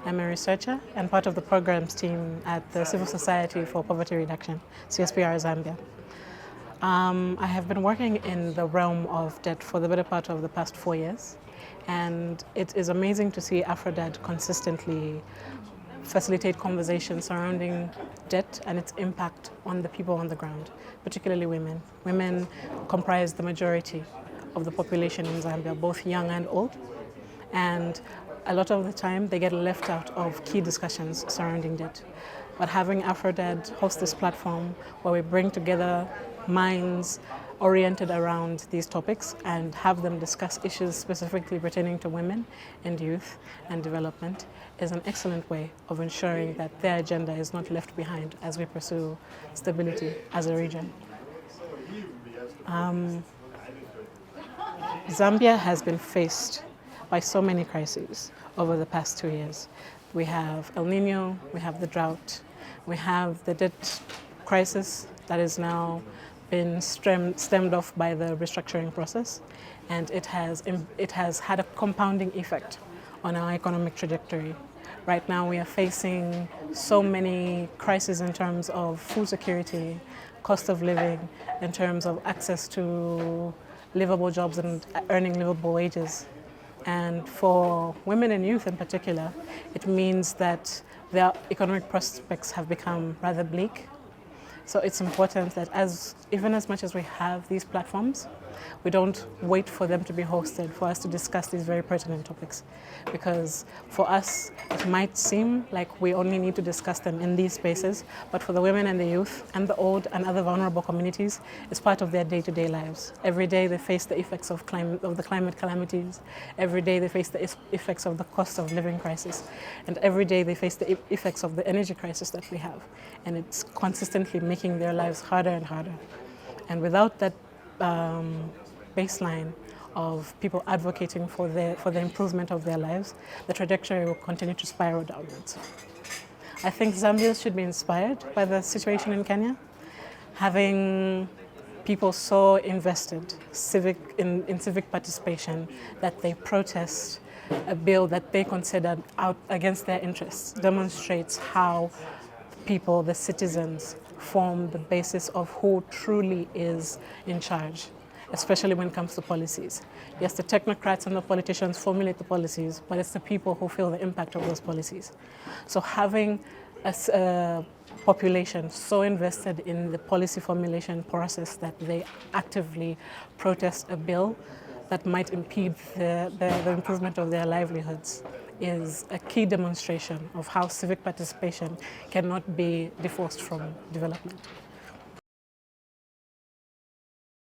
I'm a researcher and part of the programs team at the Civil Society for Poverty Reduction, CSPR Zambia. I have been working in the realm of debt for the better part of the past 4 years, and it is amazing to see AFRODAD consistently facilitate conversations surrounding debt and its impact on the people on the ground, particularly women. Women comprise the majority of the population in Zambia, both young and old, and a lot of the time they get left out of key discussions surrounding debt. But having AFRODAD host this platform where we bring together minds oriented around these topics and have them discuss issues specifically pertaining to women and youth and development is an excellent way of ensuring that their agenda is not left behind as we pursue stability as a region. Zambia has been faced by so many crises over the past 2 years. We have El Nino, we have the drought, we have the debt crisis that is now been stemmed off by the restructuring process, and it has had a compounding effect on our economic trajectory. Right now we are facing so many crises in terms of food security, cost of living, in terms of access to livable jobs and earning livable wages. And for women and youth in particular, it means that their economic prospects have become rather bleak. So it's important that even as much as we have these platforms, we don't wait for them to be hosted for us to discuss these very pertinent topics. Because for us, it might seem like we only need to discuss them in these spaces, but for the women and the youth and the old and other vulnerable communities, it's part of their day-to-day lives. Every day they face the effects of the climate calamities. Every day they face the effects of the cost of living crisis. And every day they face the effects of the energy crisis that we have. And it's consistently making their lives harder and harder. And without that baseline of people advocating for the improvement of their lives, the trajectory will continue to spiral downwards. I think Zambians should be inspired by the situation in Kenya. Having people so invested in civic participation that they protest a bill that they considered out against their interests demonstrates how people, the citizens, form the basis of who truly is in charge, especially when it comes to policies. Yes, the technocrats and the politicians formulate the policies, but it's the people who feel the impact of those policies. So having a population so invested in the policy formulation process that they actively protest a bill that might impede the improvement of their livelihoods is a key demonstration of how civic participation cannot be divorced from development.